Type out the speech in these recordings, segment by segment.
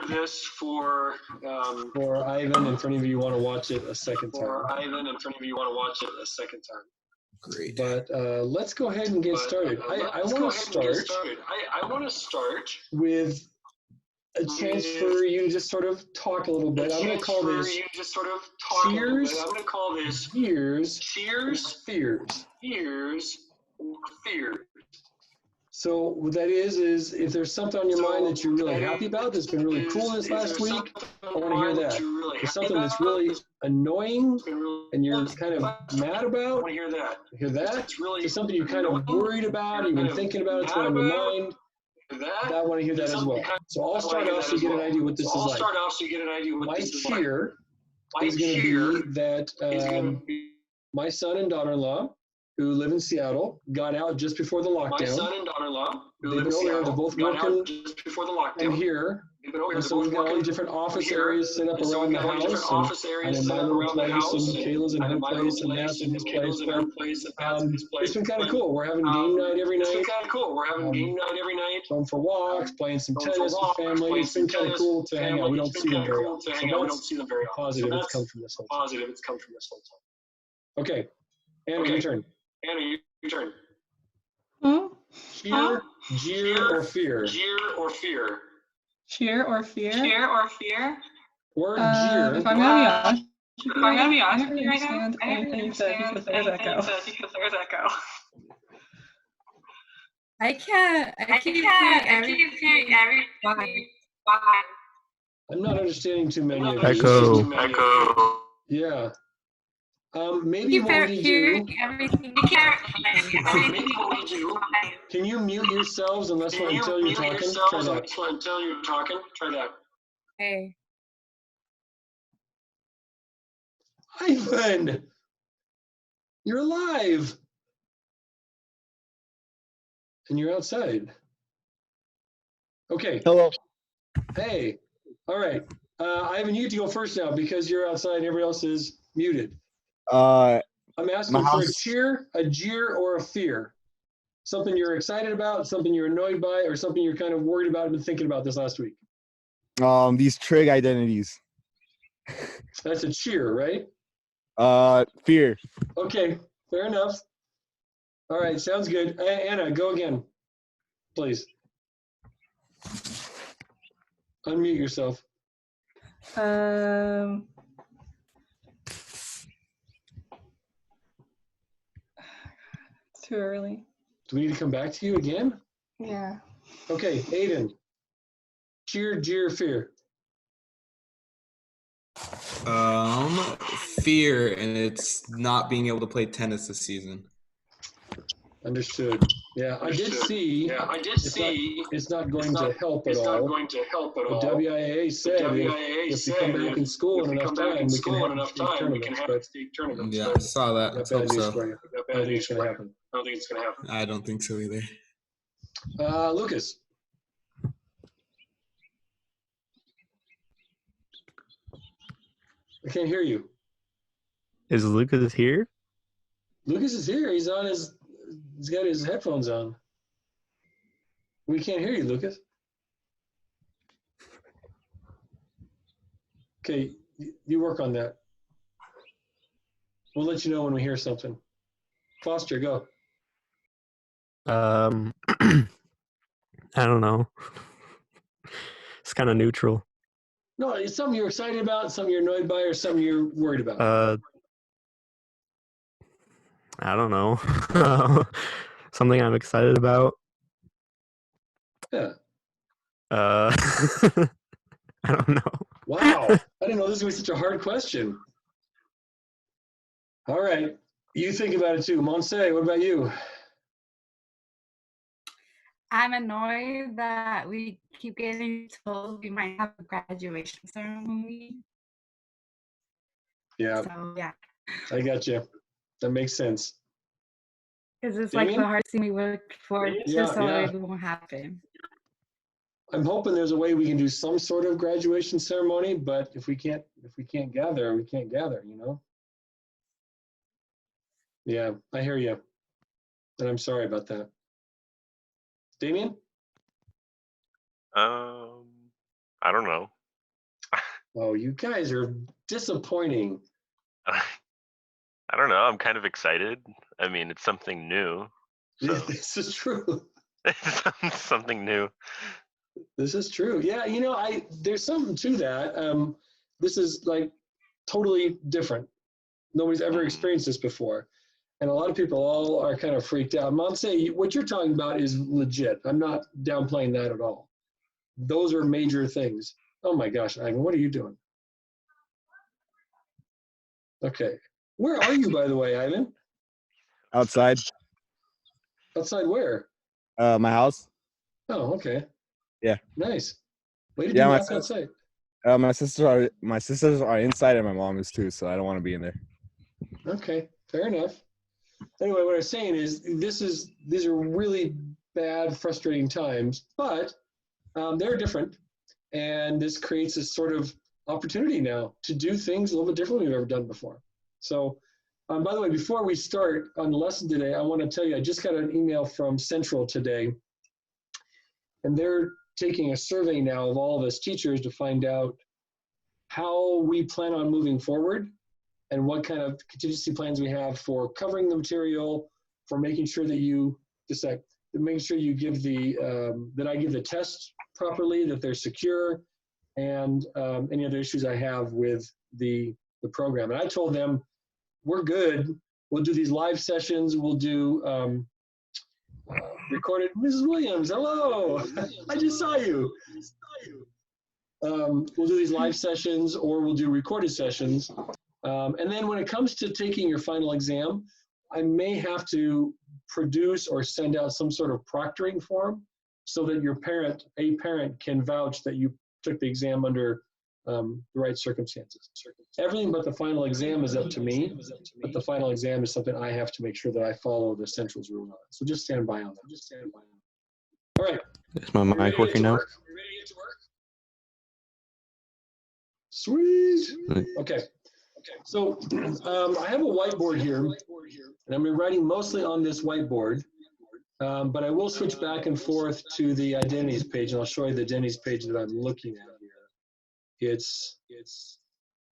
this for Ivan, and for any of you who want to watch it a second time. For Ivan, and for any of you who want to watch it a second time. Great. But let's go ahead and get started. I want to start with a chance for you to just sort of talk a little bit. I'm going to call this cheers, fears, or fears. So what that is if there's something on your mind that you're really happy about, that's been really cool this last week, I want to hear that. If there's something that's really annoying and you're kind of mad about, I hear that. If there's something you're kind of worried about, you've been thinking about, it's been on your mind, I want to hear that as well. So I'll start off so you get an idea what this is like. My cheer is going to be that my son and daughter-in-law, who live in Seattle, got out just before the lockdown. My son and daughter-in-law, who live in Seattle, they're both working just before the lockdown. And here, and so we've got all these different office areas set up around the house, and in my little place, and Kayla's in her place, and Matt's in his place. It's been kind of cool. We're having game night every night. Going for walks, playing some tennis with family. It's been kind of cool to hang out. We don't see them very often. So that's positive. It's come from this whole time. Okay, Anna, your turn. Cheer, jeer, or fear? Cheer or fear? Or jeer. If I'm gonna be honest with you right now, I don't really understand anything because there's echo. I keep hearing everything. I'm not understanding too many of you. Echo. Yeah. Maybe what we do. Can you mute yourselves until you're talking? Try that. Hey. Ivan, you're alive. And you're outside. Okay. Hello. Hey. All right. Ivan, you get to go first now because you're outside and everybody else is muted. I'm asking for a cheer, a jeer, or a fear. Something you're excited about, something you're annoyed by, or something you're kind of worried about and been thinking about this last week. These trig identities. That's a cheer, right? Fear. Okay, fair enough. All right, sounds good. Anna, go again, please. Unmute yourself. Too early. Do we need to come back to you again? Yeah. Okay, Aiden. Cheer, jeer, fear. Fear, and it's not being able to play tennis this season. Understood. Yeah, I did see. It's not going to help at all. The WIAA said if we come back in school in enough time, we can have state tournaments. But yeah, I saw that. Let's hope so. I don't think it's going to happen. I don't think so either. Lucas. I can't hear you. Is Lucas here? Lucas is here. He's got his headphones on. We can't hear you, Lucas. Okay, you work on that. We'll let you know when we hear something. Foster, go. I don't know. It's kind of neutral. No, it's something you're excited about, something you're annoyed by, or something you're worried about. I don't know. Something I'm excited about. Yeah. I don't know. Wow. I didn't know this was such a hard question. All right. You think about it too. Monse, what about you? I'm annoyed that we keep getting told we might have a graduation ceremony. Yeah. So, yeah. I got you. That makes sense. Because it's like the hardest thing we worked for, just so it won't happen. I'm hoping there's a way we can do some sort of graduation ceremony, but if we can't gather, we can't gather, you know? Yeah, I hear you. And I'm sorry about that. Damien? I I don't know. Oh, you guys are disappointing. I don't know. I'm kind of excited. I mean, it's something new. So. This is true. It's something new. This is true. Yeah, you know, there's something to that. This is like totally different. Nobody's ever experienced this before. And a lot of people all are kind of freaked out. Monse, what you're talking about is legit. I'm not downplaying that at all. Those are major things. Oh my gosh, Ivan, what are you doing? Okay. Where are you, by the way, Ivan? Outside. Outside where? My house. Oh, okay. Yeah. Nice. Way to Yeah, do my that outside. my sisters are inside and my mom is too, so I don't want to be in there. Okay, fair enough. Anyway, what I'm saying is these are really bad, frustrating times, but they're different, and this creates this sort of opportunity now to do things a little bit differently than we've ever done before. So, by the way, before we start on the lesson today, I want to tell you I just got an email from Central today, and they're taking a survey now of all of us teachers to find out how we plan on moving forward and what kind of contingency plans we have for covering the material, for making sure that you, making sure you give that I give the test properly, that they're secure, and any other issues I have with the program. And I told them, we're good. We'll do these live sessions. We'll do recorded. Mrs. Williams, hello. I just saw you. We'll do these live sessions, or we'll do recorded sessions. And then when it comes to taking your final exam, I may have to produce or send out some sort of proctoring form so that your parent can vouch that you took the exam under the right circumstances. Everything but the final exam is up to me, but the final exam is something I have to make sure that I follow the Central's rule on. So just stand by on that. All right. Is my mic working now? Sweet. Okay. So I have a whiteboard here, and I'm writing mostly on this whiteboard, but I will switch back and forth to the identities page, and I'll show you the identities page that I'm looking at here. It's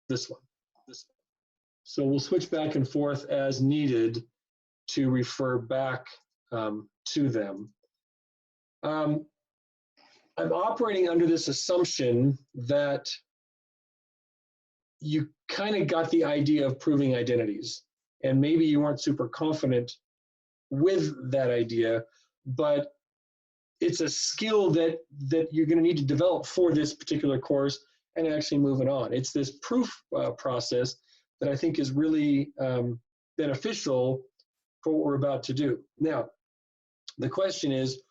this one. So we'll switch back and forth as needed to refer back to them. I'm operating under this assumption that you kind of got the idea of proving identities, and maybe you weren't super confident with that idea, but it's a skill that you're going to need to develop for this particular course and actually moving on. It's this proof process that I think is really beneficial for what we're about to do. Now, the question is,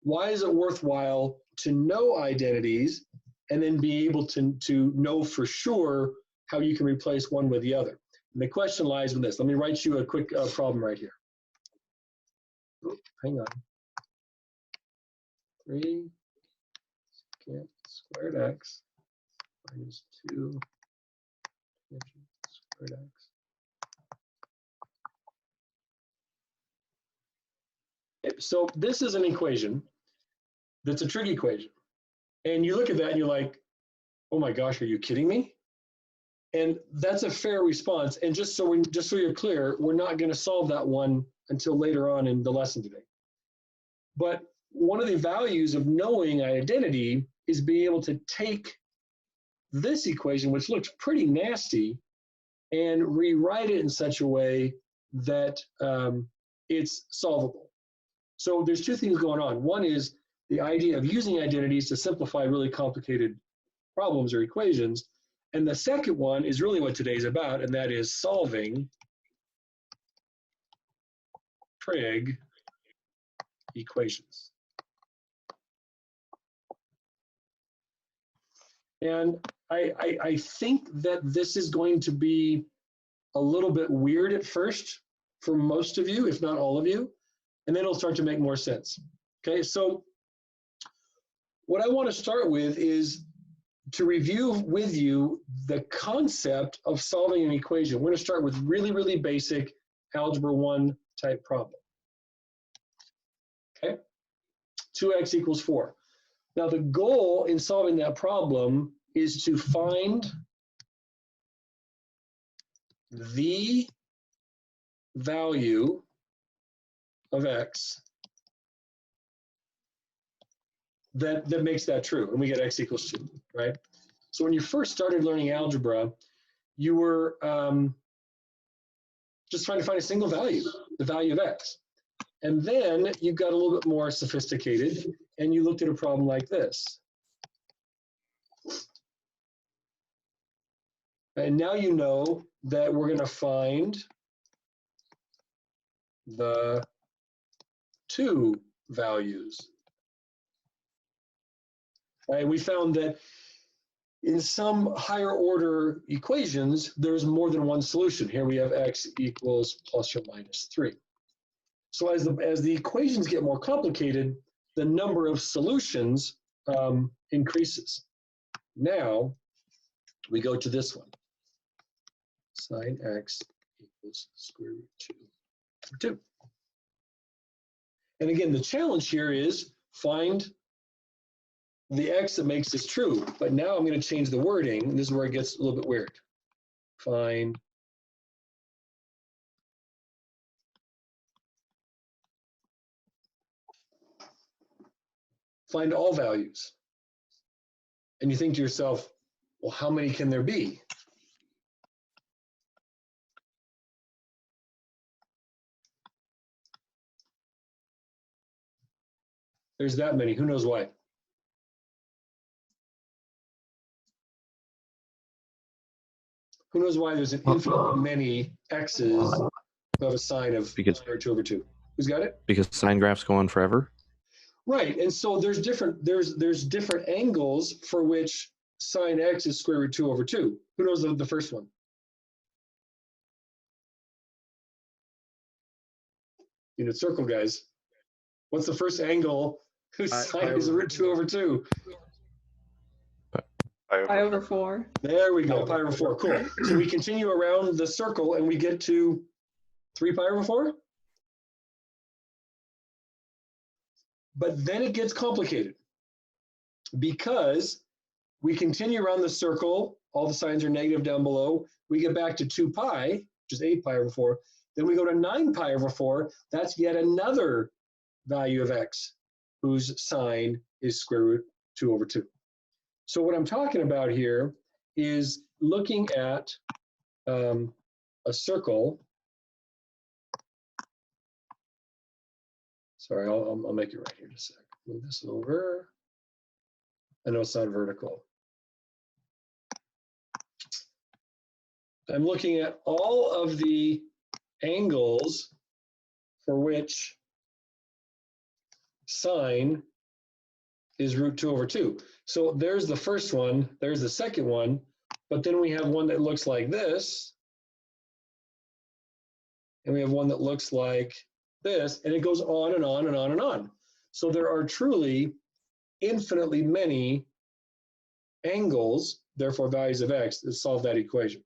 why is it worthwhile to know identities and then be able to know for sure how you can replace one with the other? And the question lies with this. Let me write you a quick problem right here. Oops, hang on. 3 squared x minus 2 squared x. So this is an equation that's a trig equation. And you look at that and you're like, oh my gosh, are you kidding me? And that's a fair response. And just so you're clear, we're not going to solve that one until later on in the lesson today. But one of the values of knowing identity is being able to take this equation, which looks pretty nasty, and rewrite it in such a way that it's solvable. So there's two things going on. One is the idea of using identities to simplify really complicated problems or equations. And the second one is really what today's about, and that is solving trig equations. And I think that this is going to be a little bit weird at first for most of you, if not all of you, and then it'll start to make more sense. Okay, so what I want to start with is to review with you the concept of solving an equation. We're going to start with really, really basic Algebra 1 type problem. Okay, 2x equals 4. Now, the goal in solving that problem is to find the value of x that makes that true, and we get x equals 2, right? So when you first started learning algebra, you were just trying to find a single value, the value of x. And then you got a little bit more sophisticated, and you looked at a problem like this. And now you know that we're going to find the two values. And we found that in some higher order equations, there's more than one solution. Here we have x equals plus or minus 3. So as the equations get more complicated, the number of solutions increases. Now we go to this one. Sine x equals square root 2 over 2. And again, the challenge here is find the x that makes this true. But now I'm going to change the wording. And this is where it gets a little bit weird. Find all values. And you think to yourself, well, how many can there be? There's that many. Who knows why? Who knows why there's an infinite many x's who have a sine of Because- 2 over 2? Who's got it? Because sine graphs go on forever. Right, and so there's different angles for which sine x is square root 2 over 2. Who knows the first one? Unit circle, guys. What's the first angle whose sine is root 2 over 2? Pi over 4. There we go, pi over 4, cool. So we continue around the circle and we get to 3 pi over 4? But then it gets complicated because we continue around the circle, all the signs are negative down below, we get back to 2 pi, which is 8 pi over 4, then we go to 9 pi over 4, that's yet another value of x whose sine is square root 2 over 2. So what I'm talking about here is looking at a circle. Sorry, I'll make it right here in a sec. Move this over. I know it's not vertical. I'm looking at all of the angles for which sine is root 2 over 2. So there's the first one, there's the second one, but then we have one that looks like this, and we have one that looks like this, and it goes on and on and on and on. So there are truly infinitely many angles, therefore values of x, that solve that equation.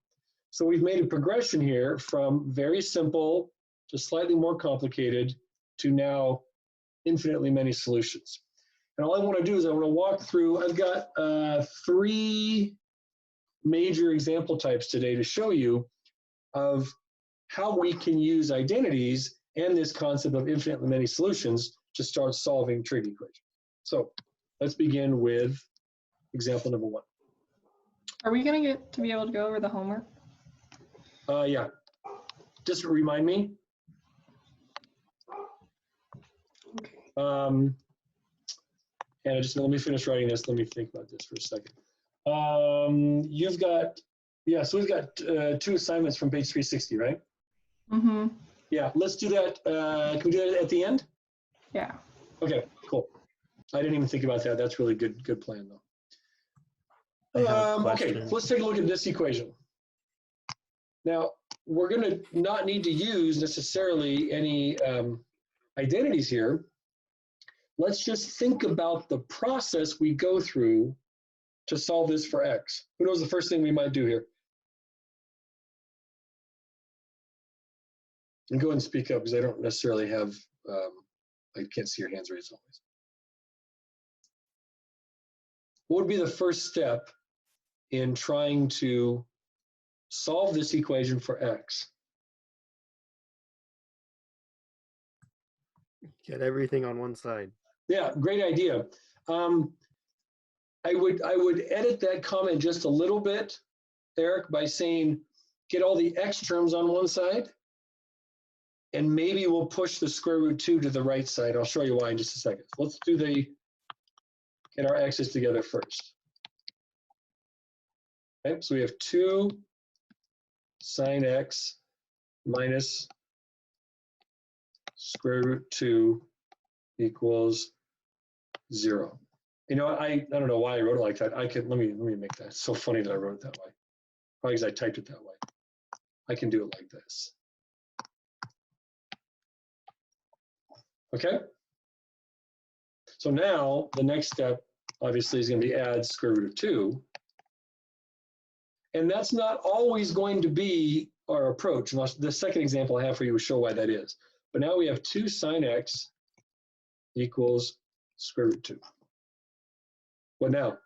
So we've made a progression here from very simple to slightly more complicated to now infinitely many solutions. And all I want to do is I want to walk through, I've got 3 major example types today to show you of how we can use identities and this concept of infinitely many solutions to start solving trig equations. So let's begin with example number 1. Are we going to get to be able to go over the homework? Yeah, just remind me. Okay. And just let me finish writing this. Let me think about this for a second. You've got, yeah, so we've got 2 assignments from page 360, right? Mm-hmm. Yeah, let's do that. Can we do it at the end? Yeah. Okay, cool. I didn't even think about that. That's really good plan, though. I have a Okay, question. let's take a look at this equation. Now, we're going to not need to use necessarily any identities here. Let's just think about the process we go through to solve this for x. Who knows the first thing we might do here? And go ahead and speak up because I don't necessarily have, I can't see your hands raised always. what would be the first step in trying to solve this equation for x? Get everything on one side. Yeah, great idea. I would edit that comment just a little bit, Eric, by saying get all the x terms on one side, and maybe we'll push the square root 2 to the right side. I'll show you why in just a second. Let's do get our x's together first. Okay, so we have 2 sine x minus square root 2 equals 0. You know, I don't know why I wrote it like that. Let me make that. It's so funny that I wrote it that way. Probably because I typed it that way. I can do it like this. Okay? So now the next step obviously is going to be add square root of 2. And that's not always going to be our approach. The second example I have for you will show why that is. But now we have 2 sine x equals square root 2. What now?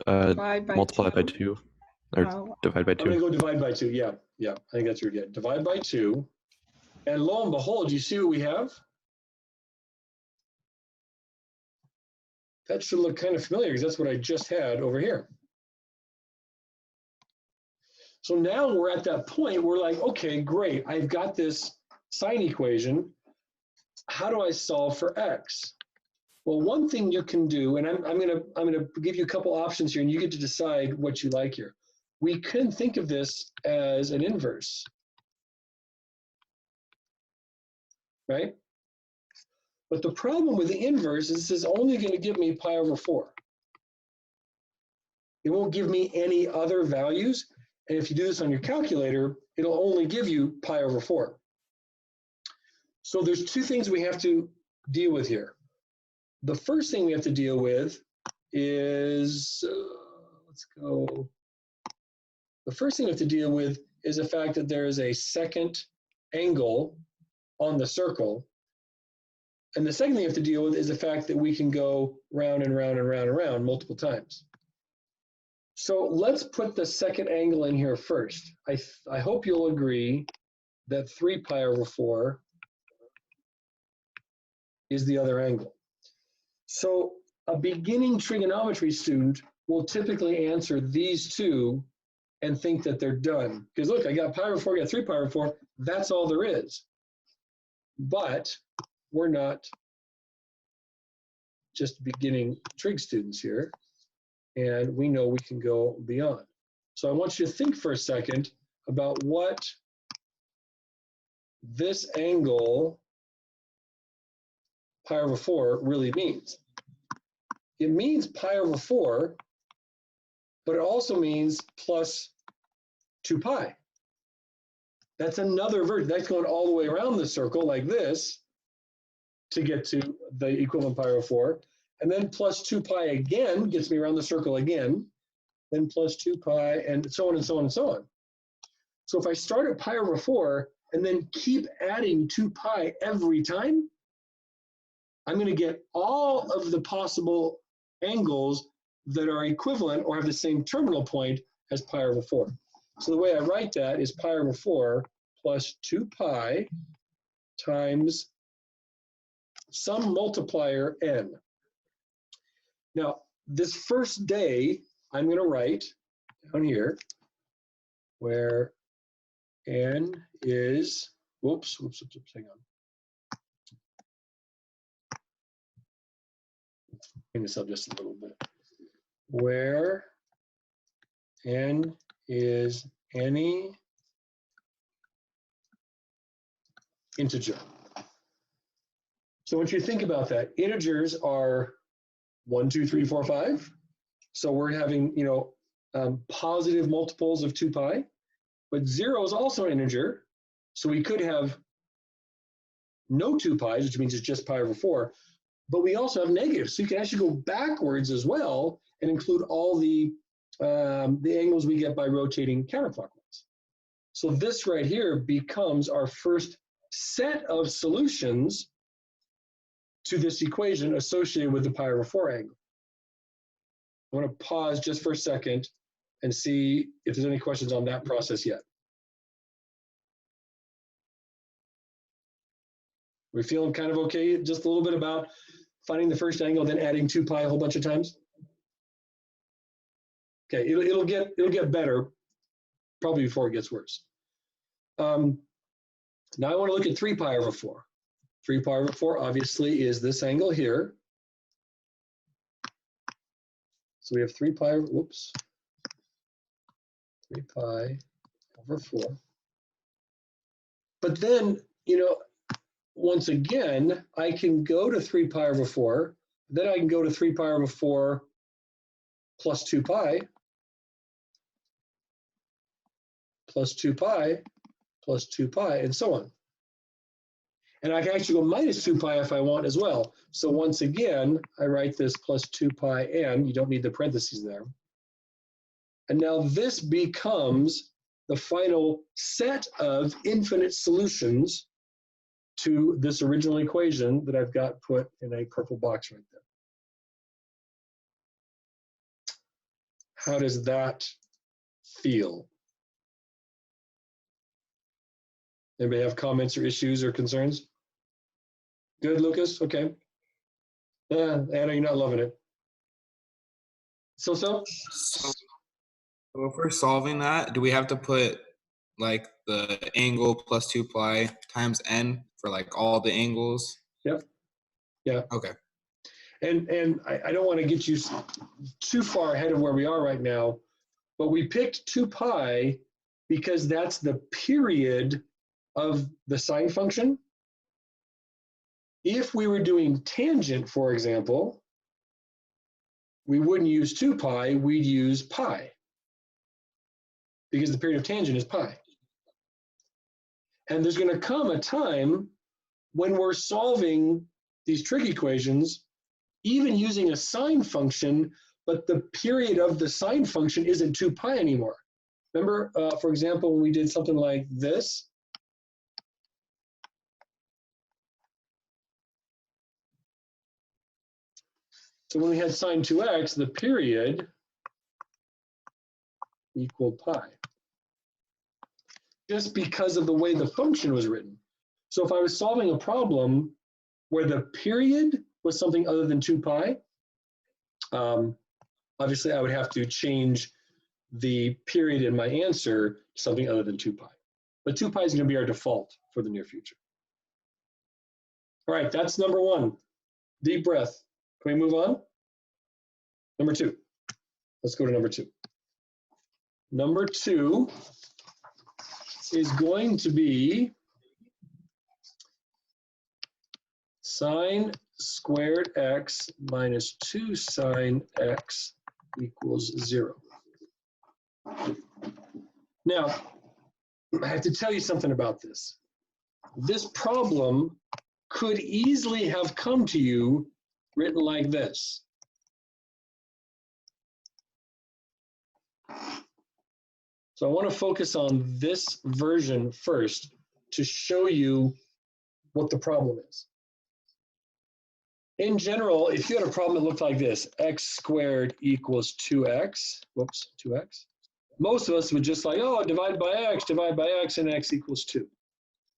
Multiply by 2. Or divide by 2. I'm going to go divide by 2. Yeah, I think that's what you get. Divide by 2. And lo and behold, you see what we have? That should look kind of familiar because that's what I just had over here. So now we're at that point, we're like, okay, great. I've got this sine equation. How do I solve for x? Well, one thing you can do, and I'm gonna give you a couple options here, and you get to decide what you like here. We can think of this as an inverse, right? But the problem with the inverse is this is only going to give me pi over 4. It won't give me any other values, and if you do this on your calculator, it'll only give you pi over 4. So there's 2 things we have to deal with here. The first thing we have to deal with is, the first thing we have to deal with is the fact that there is a second angle on the circle. And the second thing we have to deal with is the fact that we can go round and round and round and round multiple times. So let's put the second angle in here first. I hope you'll agree that 3 pi over 4 is the other angle. So a beginning trigonometry student will typically answer these 2 and think that they're done. Because look, I got pi over 4, I got 3 pi over 4, that's all there is. But we're not just beginning trig students here, and we know we can go beyond. So I want you to think for a second about what this angle pi over 4 really means. It means pi over 4, but it also means plus 2 pi. That's another version. That's going all the way around the circle like this to get to the equivalent pi over 4. And then plus 2 pi again gets me around the circle again. Then plus 2 pi and so on and so on and so on. So if I start at pi over 4 and then keep adding 2 pi every time, I'm going to get all of the possible angles that are equivalent or have the same terminal point as pi over 4. So the way I write that is pi over 4 plus 2 pi times some multiplier n. Now, this first day, I'm going to write down here where n is, whoops, hang on. Clean this up just a little bit. Where n is any integer. So once you think about that, integers are 1, 2, 3, 4, 5. So we're having, positive multiples of 2 pi. But 0 is also an integer. So we could have no 2 pi's, which means it's just pi over 4. But we also have negatives. So you can actually go backwards as well and include all the angles we get by rotating counterclockwise. So this right here becomes our first set of solutions to this equation associated with the pi over 4 angle. I want to pause just for a second and see if there's any questions on that process yet. We're feeling kind of okay, just a little bit about finding the first angle, then adding 2 pi a whole bunch of times. Okay, it'll get better probably before it gets worse. Now I want to look at 3 pi over 4. 3 pi over 4 obviously is this angle here. So we have 3 pi, whoops, 3 pi over 4. But then, you know, once again, I can go to 3 pi over 4. Then I can go to 3 pi over 4 plus 2 pi, plus 2 pi, plus 2 pi, and so on. And I can actually go minus 2 pi if I want as well. So once again, I write this plus 2 pi n. You don't need the parentheses there. And now this becomes the final set of infinite solutions to this original equation that I've got put in a purple box right there. How does that feel? Anybody have comments or issues or concerns? Good, Lucas? Okay. Anna, you're not loving it. So? So if we're solving that, do we have to put like the angle plus 2 pi times n for like all the angles? Yep. Yeah. Okay. And I don't want to get you too far ahead of where we are right now, but we picked 2 pi because that's the period of the sine function. If we were doing tangent, for example, we wouldn't use 2 pi, we'd use pi, because the period of tangent is pi. And there's going to come a time when we're solving these trig equations, even using a sine function, but the period of the sine function isn't 2 pi anymore. Remember, for example, when we did something like this, so when we had sine 2x, the period equaled pi, just because of the way the function was written. So if I was solving a problem where the period was something other than 2 pi, obviously I would have to change the period in my answer to something other than 2 pi. But 2 pi is going to be our default for the near future. All right, that's number 1. Deep breath. Can we move on? Number 2. Let's go to number 2. Number 2 is going to be sine squared x minus 2 sine x equals 0. Now, I have to tell you something about this. This problem could easily have come to you written like this. So I want to focus on this version first to show you what the problem is. In general, if you had a problem that looked like this, x squared equals 2x, whoops, 2x, most of us would just like, oh, divide by x, and x equals 2.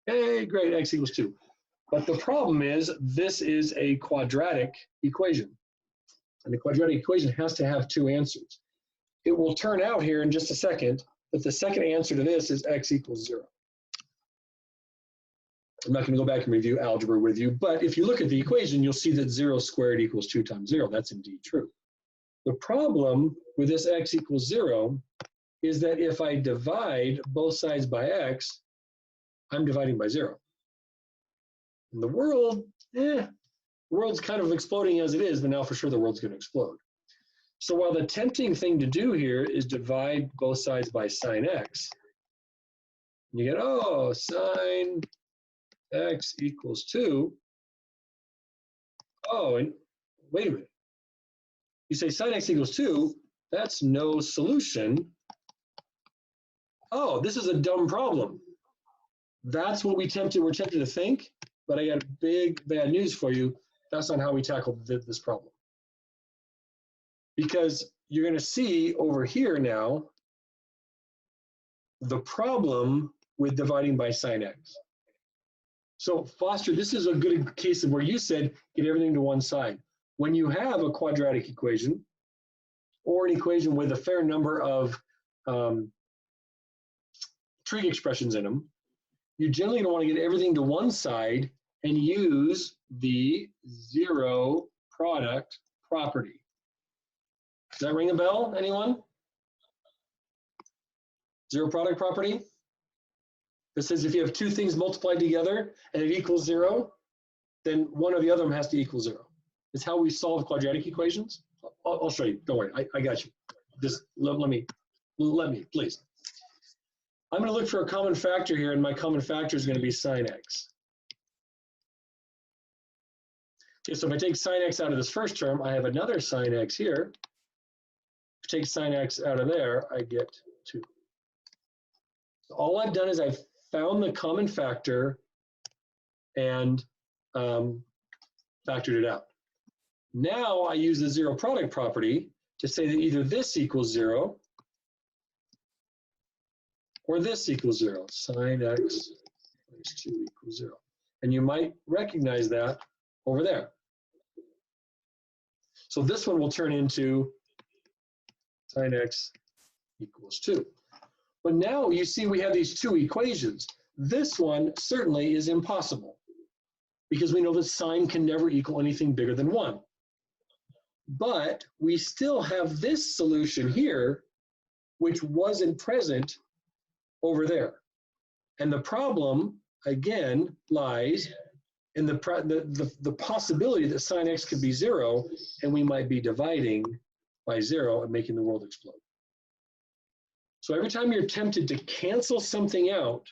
Hey, great, x equals 2. But the problem is, this is a quadratic equation. And the quadratic equation has to have 2 answers. It will turn out here in just a second that the second answer to this is x equals 0. I'm not going to go back and review algebra with you, but if you look at the equation, you'll see that 0 squared equals 2 times 0. That's indeed true. The problem with this x equals 0 is that if I divide both sides by x, I'm dividing by 0. And the world, the world's kind of exploding as it is, but now for sure the world's going to explode. So while the tempting thing to do here is divide both sides by sine x, you get, oh, sine x equals 2. Oh, and wait a minute. You say sine x equals 2, that's no solution. Oh, this is a dumb problem. That's what we're tempted to think, but I got big bad news for you. That's not how we tackled this problem. Because you're going to see over here now the problem with dividing by sine x. So Foster, this is a good case of where you said get everything to one side. When you have a quadratic equation or an equation with a fair number of trig expressions in them, you generally don't want to get everything to one side and use the zero product property. Does that ring a bell, anyone? Zero product property? It says if you have two things multiplied together and it equals zero, then one or the other of them has to equal zero. It's how we solve quadratic equations. I'll show you, don't worry, I got you. Just let me, please. I'm gonna look for a common factor here, and my common factor is gonna be sine x. Okay, so if I take sine x out of this first term, I have another sine x here. If I take sine x out of there, I get 2. So all I've done is I've found the common factor and factored it out. Now I use the zero product property to say that either this equals 0 or this equals 0. Sine x minus 2 equals 0. And you might recognize that over there. So this one will turn into sine x equals 2. But now you see we have these two equations. This one certainly is impossible because we know that sine can never equal anything bigger than 1. But we still have this solution here, which wasn't present over there. And the problem, again, lies in the possibility that sine x could be 0, and we might be dividing by 0 and making the world explode. So every time you're tempted to cancel something out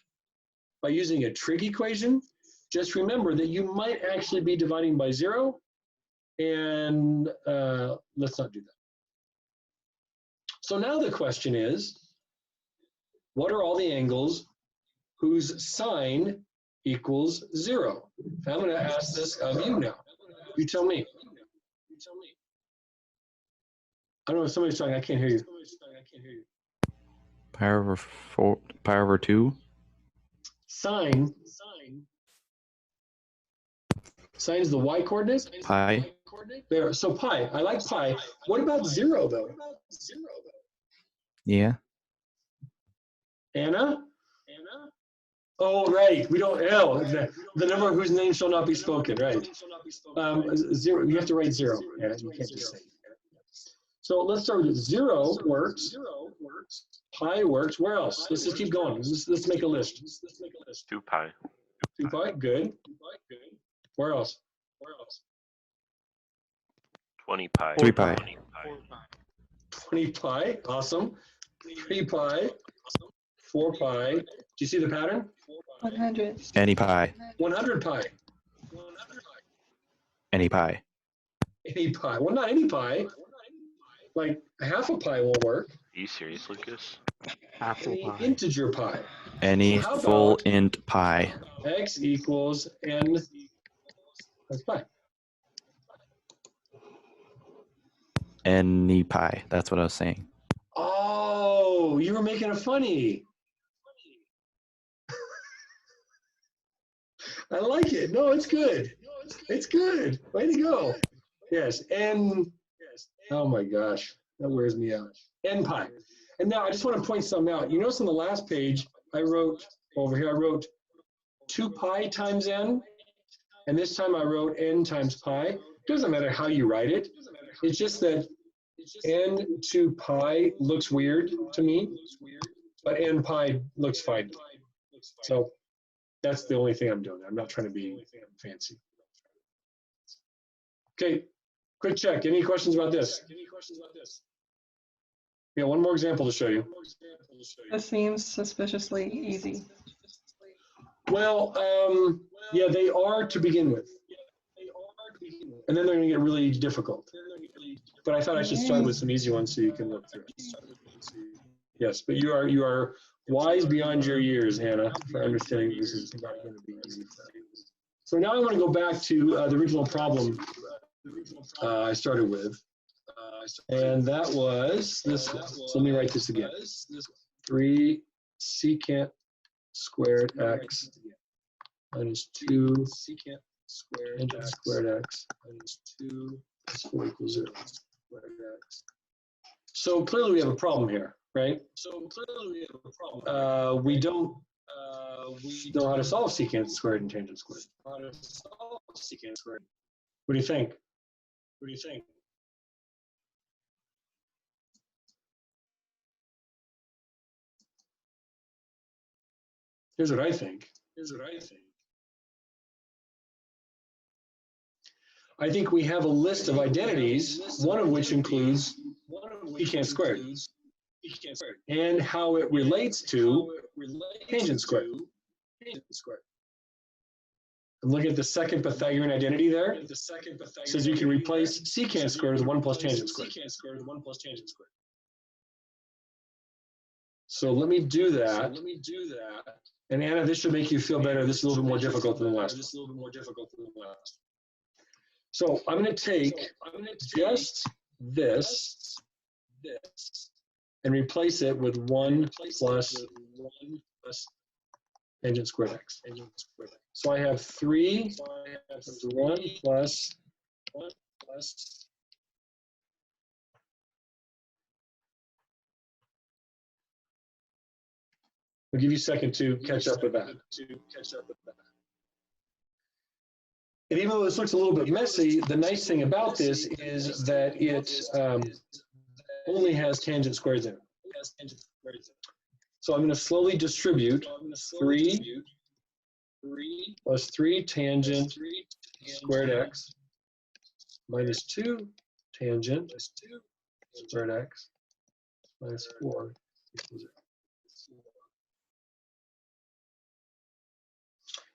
by using a trig equation, just remember that you might actually be dividing by 0, and let's not do that. So now the question is, what are all the angles whose sine equals 0? I'm going to ask this of you now. You tell me. I don't know if somebody's talking. I can't hear you. Pi over 4, pi over 2. Sine is the y coordinate. Pi. There. So pi. I like pi. What about 0 though? Yeah. Anna? Oh, right. We don't. Oh, the number whose name shall not be spoken. Right. 0. You have to write 0. Yeah, you can't just say. So let's start with 0 works. Pi works. Where else? Let's just keep going. Let's make a list. 2 pi. 2 pi. Good. Where else? 20 pi. 3 pi. 20 pi. Awesome. 3 pi. 4 pi. Do you see the pattern? 100. Any pi. 100 pi. Any pi. Any pi. Well, not any pi. Like half a pi won't work. Are you serious, Lucas? Any integer pi. Any How full about int pi. x equals n times pi. Any pi. That's what I was saying. Oh, you were making it funny. I like it. No, it's good. It's good. Way to go. Yes, n. Oh my gosh, that wears me out. N pi. And now I just want to point something out. You notice on the last page, I wrote over here, I wrote 2 pi times n. And this time I wrote n times pi. It doesn't matter how you write it. It's just that n to pi looks weird to me, but n pi looks fine. So that's the only thing I'm doing. I'm not trying to be fancy. Okay, quick check. Any questions about this? Yeah, one more example to show you. This seems suspiciously easy. Well, yeah, they are to begin with. And then they're going to get really difficult. But I thought I should start with some easy ones so you can look through it. Yes, but you are wise beyond your years, Hannah, for understanding this is not going to be easy for you. So now I want to go back to the original problem I started with. And that was this one. So let me write this again. 3 secant squared x minus 2 secant squared x minus 2 plus 4 equals 0 squared x. So clearly we have a problem here, right? We don't know how to solve secant squared and tangent squared. What do you think? Here's what I think. I think we have a list of identities, one of which includes secant squared, and how it relates to tangent squared. And look at the second Pythagorean identity there. It says you can replace secant squared with 1 plus tangent squared. So let me do that. And Anna, this should make you feel better. This is a little bit more difficult than the last one. So I'm going to take just this and replace it with 1 plus tangent squared x. So I have 3 times 1 plus I'll give you a second to catch up with that. And even though this looks a little bit messy, the nice thing about this is that it only has tangent squares in it. So I'm going to slowly distribute 3 plus 3 tangent squared x minus 2 tangent squared x minus 4 equals 0.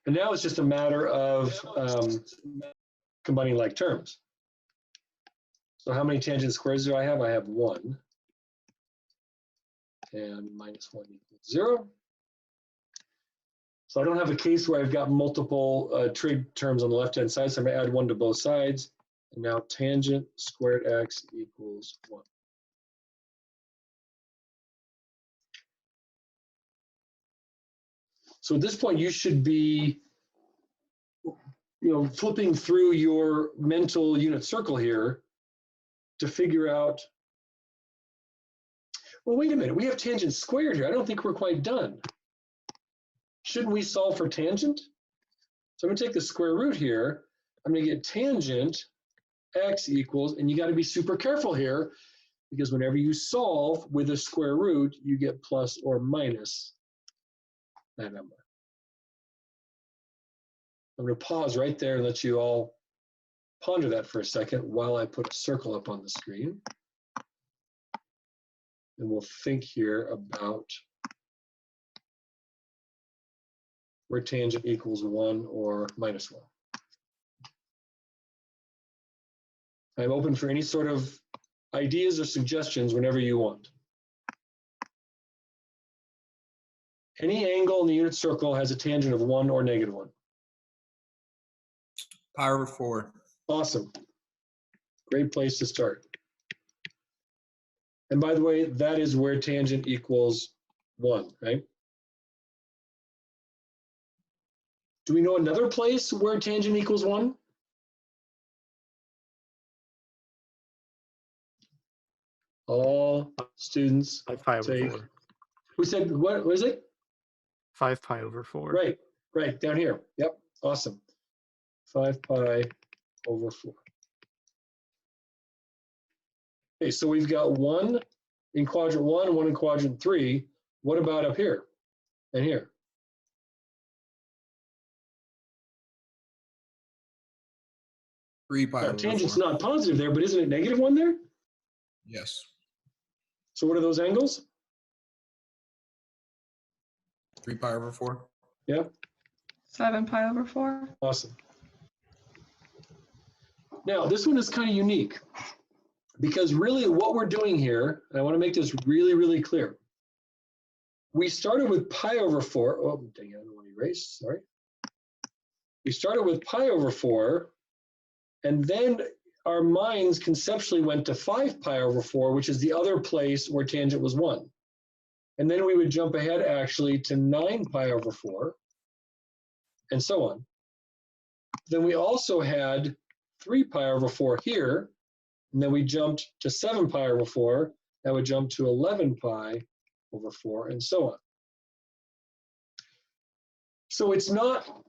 And now it's just a matter of combining like terms. So how many tangent squares do I have? I have 1. And minus 1 equals 0. So I don't have a case where I've got multiple trig terms on the left-hand side, so I'm going to add 1 to both sides. And now tangent squared x equals 1. So at this point, you should be, flipping through your mental unit circle here to figure out, well, wait a minute, we have tangent squared here. I don't think we're quite done. Shouldn't we solve for tangent? So I'm going to take the square root here. I'm going to get tangent x equals, and you got to be super careful here, because whenever you solve with a square root, you get plus or minus that number. I'm going to pause right there and let you all ponder that for a second while I put a circle up on the screen. And we'll think here about where tangent equals 1 or minus 1. I'm open for any sort of ideas or suggestions whenever you want. Any angle in the unit circle has a tangent of 1 or negative 1. Pi over 4. Awesome. Great place to start. And by the way, that is where tangent equals 1, right? Do we know another place where tangent equals 1? All students 5 pi over take. 4. Who said, what was it? 5 pi over 4. Right, down here. Yep, awesome. 5 pi over 4. Okay, so we've got 1 in quadrant 1 and 1 in quadrant 3. What about up here and here? Now, tangent's not positive there, but isn't it negative 1 there? Yes. So what are those angles? 3 pi over 4. Yep. 7 pi over 4. Awesome. Now, this one is kind of unique because really what we're doing here, and I want to make this really, really clear. We started with pi over 4. Oh, dang it, I don't want to erase, sorry. We started with pi over 4, and then our minds conceptually went to 5 pi over 4, which is the other place where tangent was 1. And then we would jump ahead actually to 9 pi over 4, and so on. Then we also had 3 pi over 4 here, and then we jumped to 7 pi over 4. That would jump to 11 pi over 4, and so on. So it's not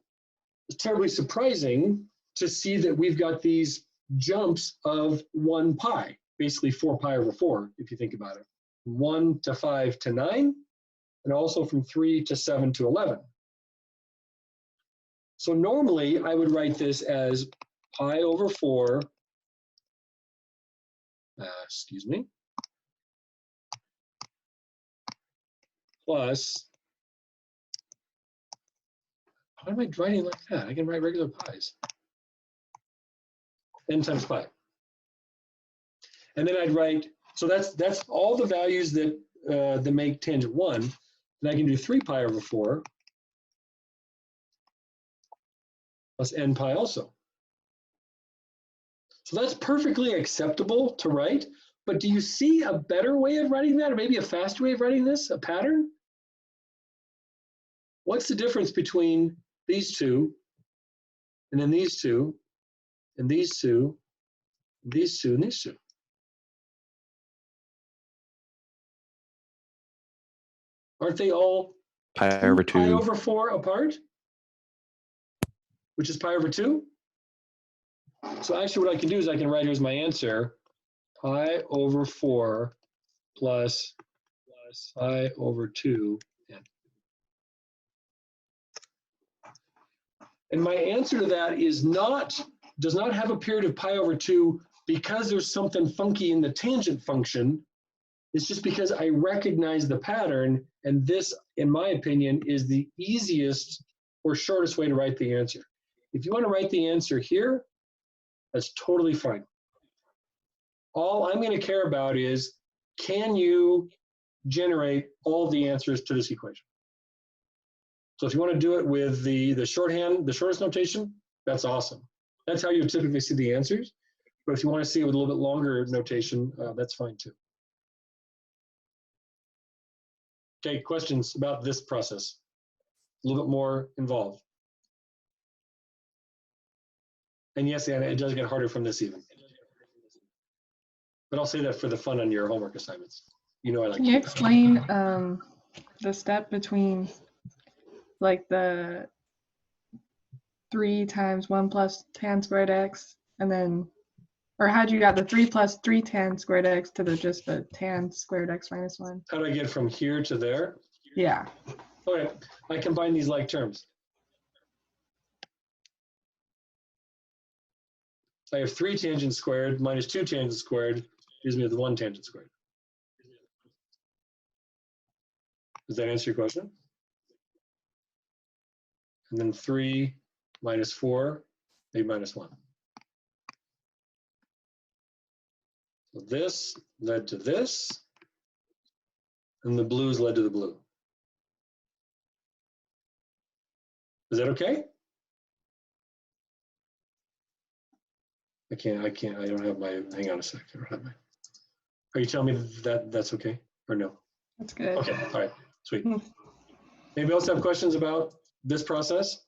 terribly surprising to see that we've got these jumps of 1 pi, basically 4 pi over 4, if you think about it. 1 to 5 to 9, and also from 3 to 7 to 11. So normally I would write this as pi over 4, plus, why am I writing like that? I can write regular pi's. N times pi. And then I'd write, so that's all the values that, that make tangent 1. And I can do 3 pi over 4 plus n pi also. So that's perfectly acceptable to write, but do you see a better way of writing that, or maybe a faster way of writing this, a pattern? What's the difference between these two, and then these two, and these two, and these two, and these two? Aren't they all Pi over 2. pi over 4 apart? Which is pi over 2? So actually what I can do is I can write here's my answer, pi over 4 plus pi over 2. And my answer to that is does not have a period of pi over 2 because there's something funky in the tangent function. It's just because I recognize the pattern, and this, in my opinion, is the easiest or shortest way to write the answer. If you want to write the answer here, that's totally fine. All I'm going to care about is, can you generate all the answers to this equation? So if you want to do it with the shorthand, the shortest notation, that's awesome. That's how you typically see the answers. But if you want to see it with a little bit longer notation, that's fine too. Okay, questions about this process? A little bit more involved. And yes, Anna, it does get harder from this even. But I'll say that for the fun on your homework assignments. You know I like Can you explain the step between like the 3 times 1 plus tan squared x, and then, or how'd you got the 3 plus 3 tan squared x to just the tan squared x minus 1? How do I get from here to there? Yeah. Okay, I combine these like terms. I have 3 tangent squared minus 2 tangent squared gives me the 1 tangent squared. Does that answer your question? And then 3 minus 4, maybe minus 1. So this led to this, and the blues led to the blue. Is that okay? I don't have my, hang on a sec. I don't have my, are you telling me that that's okay or no? That's good. Okay, all right, sweet. Anybody else have questions about this process?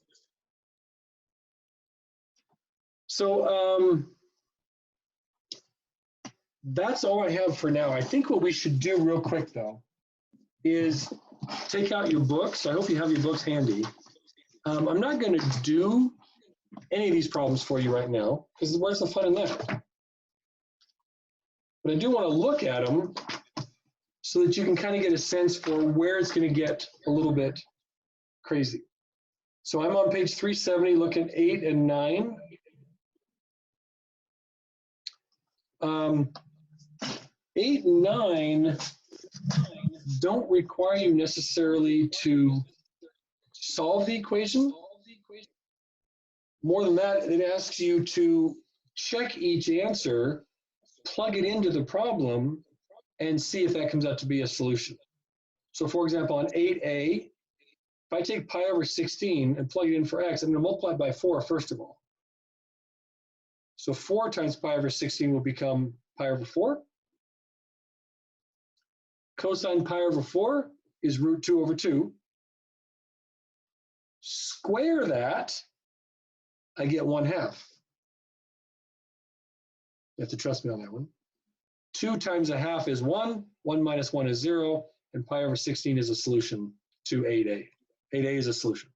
So that's all I have for now. I think what we should do real quick though is take out your books. I hope you have your books handy. I'm not going to do any of these problems for you right now because where's the fun in that? But I do want to look at them so that you can kind of get a sense for where it's going to get a little bit crazy. So I'm on page 370 looking at 8 and 9. 8 and 9 don't require you necessarily to solve the equation. More than that, it asks you to check each answer, plug it into the problem, and see if that comes out to be a solution. So for example, on 8a, If I take pi over 16 and plug it in for x, I'm going to multiply by 4 first of all. So 4 times pi over 16 will become pi over 4. Cosine pi over 4 is root 2 over 2. Square that, I get 1/2. You have to trust me on that one. 2 times 1/2 is 1. 1 minus 1 is 0. And pi over 16 is a solution to 8a. 8a is a solution.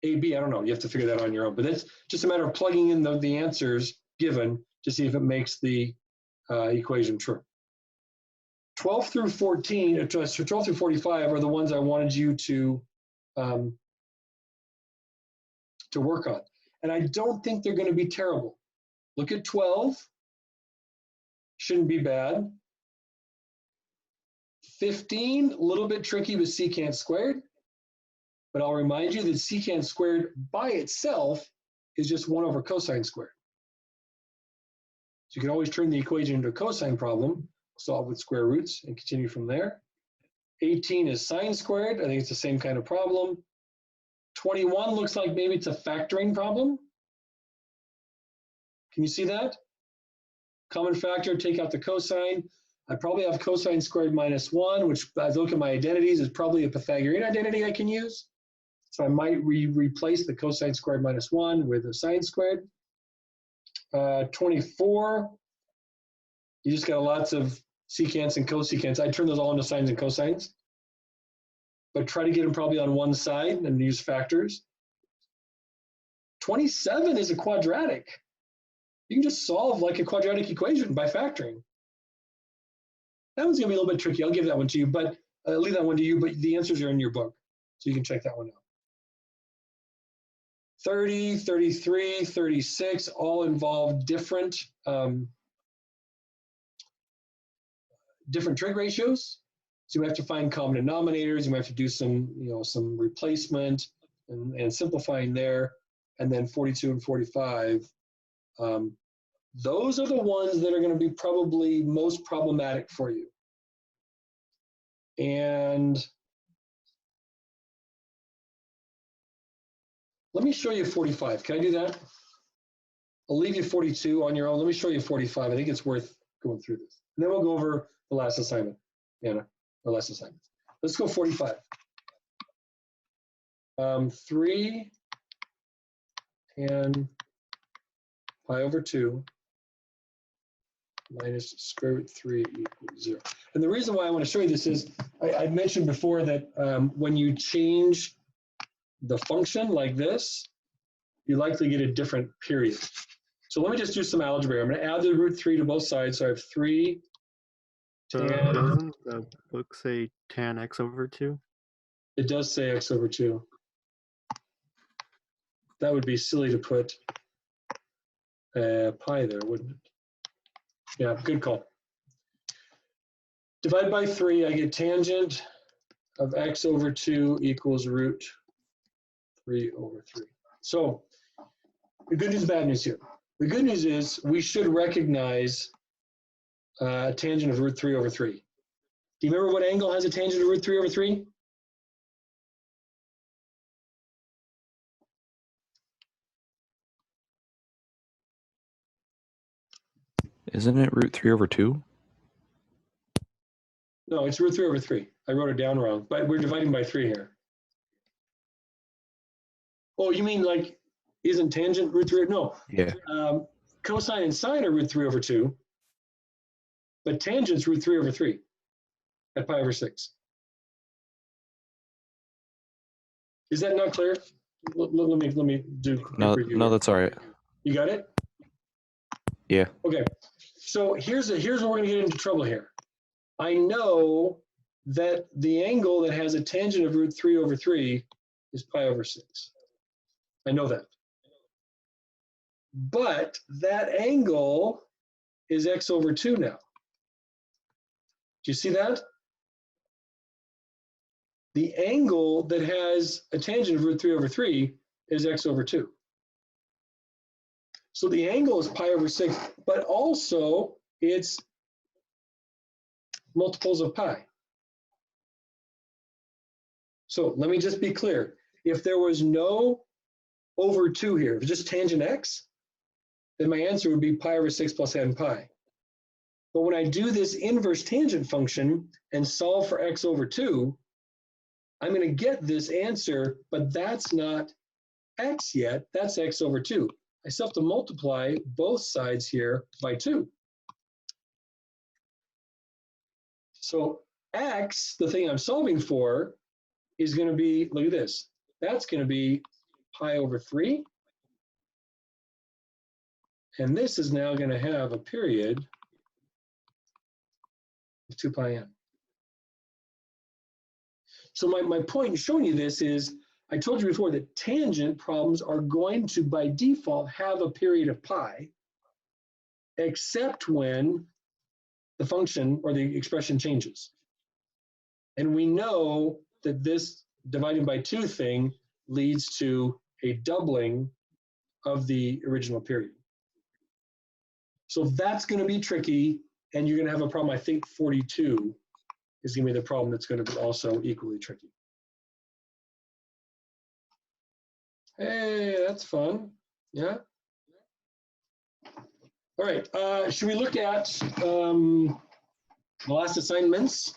AB, I don't know. You have to figure that out on your own. But it's just a matter of plugging in the answers given to see if it makes the equation true. 12 through 14, 12 through 45 are the ones I wanted you to work on. And I don't think they're going to be terrible. Look at 12. Shouldn't be bad. 15, a little bit tricky with secant squared. But I'll remind you that secant squared by itself is just 1 over cosine squared. So you can always turn the equation into a cosine problem, solve with square roots, and continue from there. 18 is sine squared. I think it's the same kind of problem. 21 looks like maybe it's a factoring problem. Can you see that? Common factor, take out the cosine. I probably have cosine squared minus 1, which as I look at my identities is probably a Pythagorean identity I can use. So I might replace the cosine squared minus 1 with a sine squared. 24, you just got lots of secants and cosecants. I turn those all into sines and cosines. But try to get them probably on one side and use factors. 27 is a quadratic. You can just solve like a quadratic equation by factoring. That one's gonna be a little bit tricky. I'll give that one to you, but I'll leave that one to you, but the answers are in your book. So you can check that one out. 30, 33, 36 all involve different trig ratios. So you have to find common denominators. You might have to do some, some replacement and simplifying there. And then 42 and 45. Those are the ones that are going to be probably most problematic for you. And let me show you 45. Can I do that? I'll leave you 42 on your own. Let me show you 45. I think it's worth going through this. And then we'll go over the last assignment, Anna, or last assignment. Let's go 45. 3 tan pi over 2 minus square root 3 equals 0. And the reason why I want to show you this is I mentioned before that when you change the function like this, you likely get a different period. So let me just do some algebra. I'm going to add the root 3 to both sides. So I have 3 tan. Doesn't the book say tan x over 2? It does say x over 2. That would be silly to put pi there, wouldn't it? Yeah, good call. Divide by 3, I get tangent of x over 2 equals root 3 over 3. So the good news, bad news here. The good news is we should recognize a tangent of root 3 over 3. Do you remember what angle has a tangent of root 3 over 3? Isn't it root 3 over 2? No, it's root 3 over 3. I wrote it down wrong, but we're dividing by 3 here. Oh, you mean like, isn't tangent root 3? No. Yeah. Cosine and sine are root 3 over 2, but tangent's root 3 over 3 at pi over 6. Is that not clear? Let me do a quick review. No, that's all right. You got it? Yeah. Okay. So here's where we're going to get into trouble here. I know that the angle that has a tangent of root 3 over 3 is pi over 6. I know that. But that angle is x over 2 now. Do you see that? The angle that has a tangent of root 3 over 3 is x over 2. So the angle is pi over 6, but also it's multiples of pi. So let me just be clear. If there was no over 2 here, if it's just tangent x, then my answer would be pi over 6 plus n pi. But when I do this inverse tangent function and solve for x over 2, I'm going to get this answer, but that's not x yet, that's x over 2. I still have to multiply both sides here by 2. So x, the thing I'm solving for, is going to be, look at this, that's going to be pi over 3. And this is now going to have a period of 2 pi n. So my point in showing you this is, I told you before that tangent problems are going to, by default, have a period of pi, except when the function or the expression changes. And we know that this dividing by 2 thing leads to a doubling of the original period. So that's going to be tricky, and you're going to have a problem. I think 42 is going to be the problem that's going to be also equally tricky. Hey, that's fun. Yeah. All right. Should we look at the last assignments?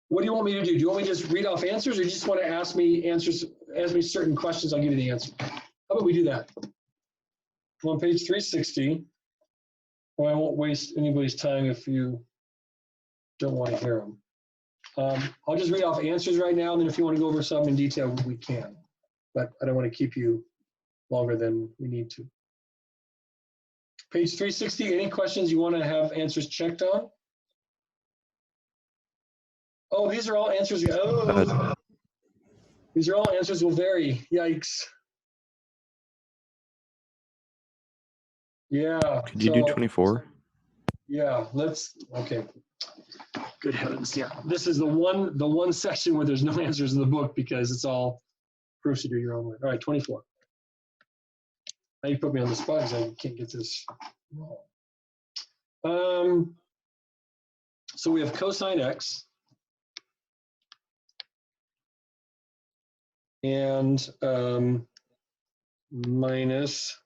What do you want me to do? Do you want me to just read off answers, or do you just want to ask me certain questions? I'll give you the answer. How about we do that? I'm on page 360. Well, I won't waste anybody's time if you don't want to hear them. I'll just read off answers right now, and then if you want to go over some in detail, we can. But I don't want to keep you longer than we need to. Page 360, any questions you want to have answers checked on? Oh, these are all answers. Oh, these are all answers will vary. Yikes. Yeah. Could you do 24? Yeah, okay. Good heavens, yeah. This is the one section where there's no answers in the book because it's all proofs to do your own way. All right, 24. Now you put me on the spot because I can't get this wrong. So we have cosine x and minus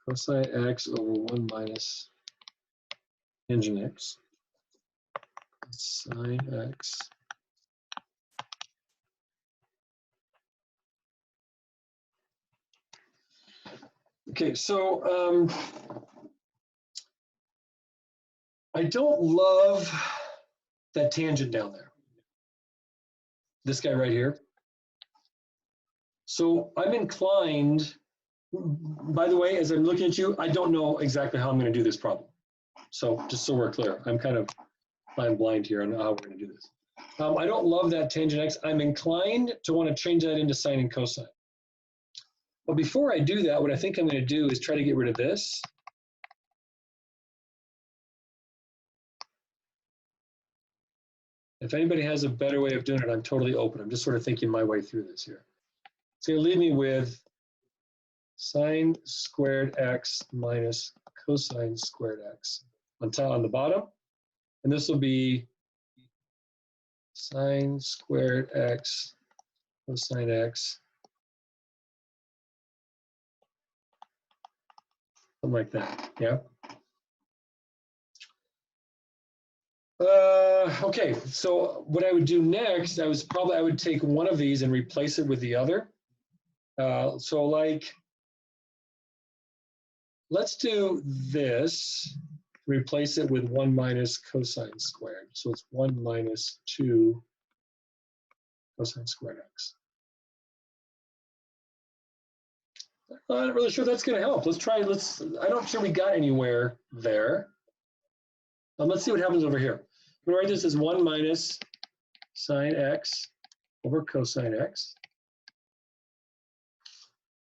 cosine x over 1 minus tangent x sine x Okay, so I don't love that tangent down there. This guy right here. So I'm inclined, by the way, as I'm looking at you, I don't know exactly how I'm going to do this problem. So just so we're clear, I'm kind of flying blind here on how we're going to do this. I don't love that tangent x. I'm inclined to want to change that into sine and cosine. But before I do that, what I think I'm going to do is try to get rid of this. If anybody has a better way of doing it, I'm totally open. I'm just sort of thinking my way through this here. It's going to leave me with sine squared x minus cosine squared x on the bottom. And this will be sine squared x cosine x. Something like that, yeah. Okay, so what I would do next, I would take one of these and replace it with the other. So like, let's do this, replace it with 1 minus cosine squared. So it's 1 minus 2 cosine squared x. I'm not really sure that's going to help. I'm not sure we got anywhere there. Let's see what happens over here. I'm going to write this as 1 minus sine x over cosine x.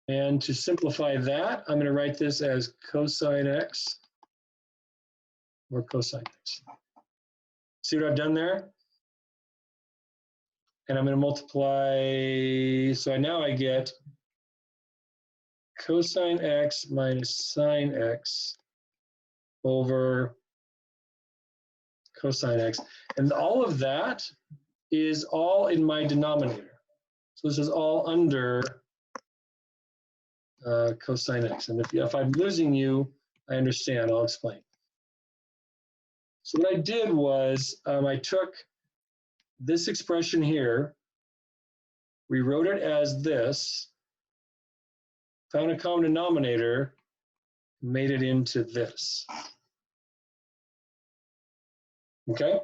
And to simplify that, I'm going to write this as cosine x over cosine x. See what I've done there? And I'm going to multiply, so now I get cosine x minus sine x over cosine x. And all of that is all in my denominator. So this is all under cosine x. And if I'm losing you, I understand. I'll explain. So what I did was I took this expression here, rewrote it as this, found a common denominator, made it into this. Okay?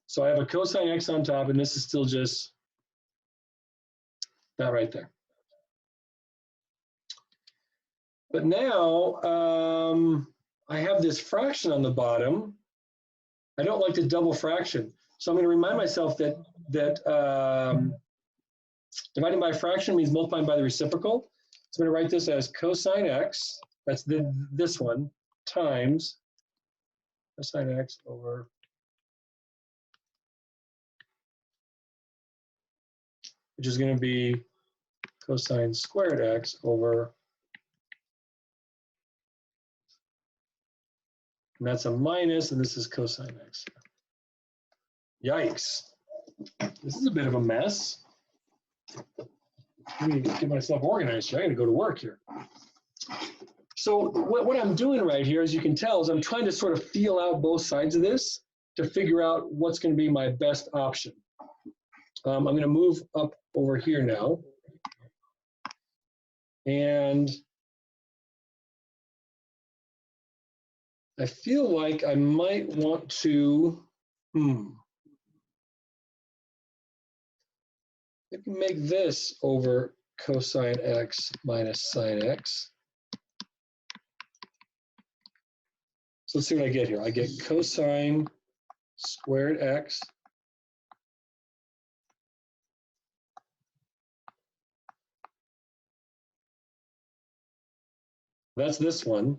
So I have a cosine x on top, and this is still just that right there. But now I have this fraction on the bottom. I don't like to double fraction. So I'm going to remind myself that dividing by a fraction means multiplying by the reciprocal. So I'm going to write this as cosine x, that's this one, times cosine x over which is going to be cosine squared x over, and that's a minus, and this is cosine x. Yikes. This is a bit of a mess. Let me get myself organized here. I got to go to work here. So what I'm doing right here, as you can tell, is I'm trying to sort of feel out both sides of this to figure out what's going to be my best option. I'm going to move up over here now. And I feel like I might want to, maybe make this over cosine x minus sine x. So let's see what I get here. I get cosine squared x that's this one,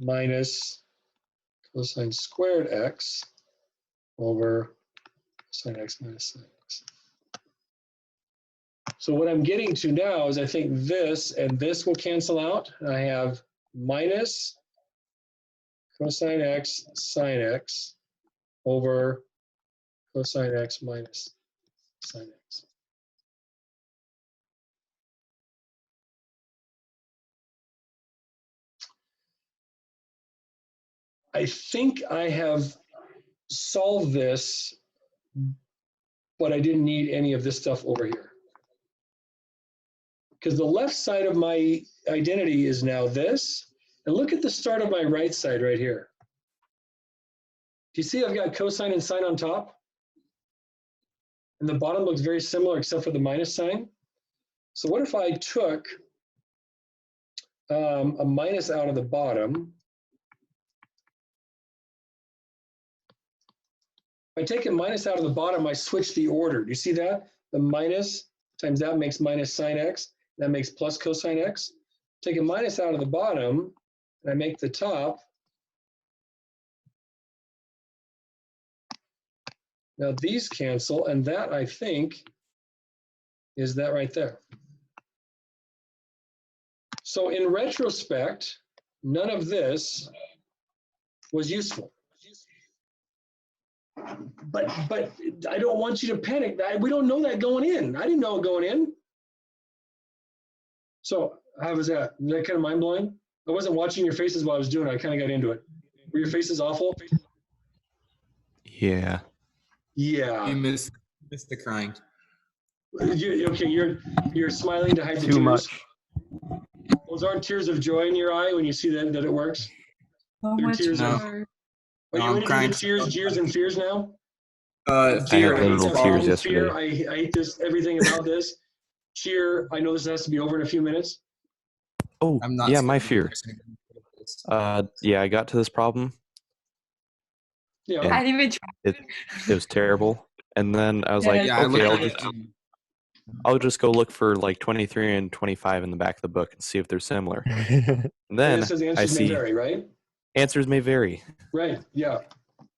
minus cosine squared x over cosine x minus sine x. So what I'm getting to now is I think this and this will cancel out. I have minus cosine x sine x over cosine x minus sine x. I think I have solved this, but I didn't need any of this stuff over here. Because the left side of my identity is now this. And look at the start of my right side right here. Do you see I've got cosine and sine on top? And the bottom looks very similar except for the minus sign. So what if I took a minus out of the bottom? If I take a minus out of the bottom, I switch the order. Do you see that? The minus times that makes minus sine x. That makes plus cosine x. Take a minus out of the bottom, and I make the top. Now these cancel, and that, I think, is that right there. So in retrospect, none of this was useful. But I don't want you to panic. We don't know that going in. I didn't know it going in. So how was that? Was that kind of mind-blowing? I wasn't watching your faces while I was doing it. I kind of got into it. Were your faces awful? Yeah. Yeah. You missed the crying. Okay, you're smiling to hide the Too tears. much. Those aren't tears of joy in your eye when you see that it works? So They're much tears of, more. are you into the tears, jeers, and fears now? I had literal tears yesterday. Fear, I hate this, everything about this. Cheer, I know this has to be over in a few minutes. Oh, I'm not yeah, my saying- fear. Yeah, I got to this problem. Yeah. And I didn't even try. it was terrible. And then I was Yeah, like, Yeah, I okay, looked at it. I'll just go look for like 23 and 25 in the back of the book and see if they're similar. And then This says I answers may see vary, right? answers may vary. Right, yeah.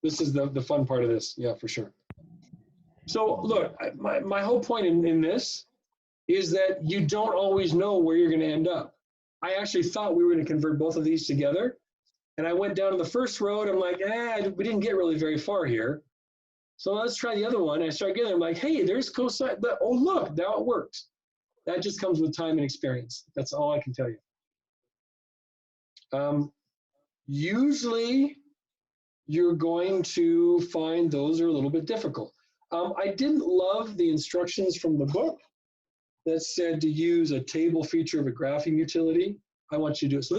This is the fun part of this, yeah, for sure. So look, my whole point in this is that you don't always know where you're going to end up. I actually thought we were going to convert both of these together. And I went down to the first row and I'm like, we didn't get really very far here. So let's try the other one. I start getting, I'm like, hey, there's cosine. Oh, look, now it works. That just comes with time and experience. That's all I can tell you. Usually, you're going to find those are a little bit difficult. I didn't love the instructions from the book that said to use a table feature of a graphing utility. I want you to do it. So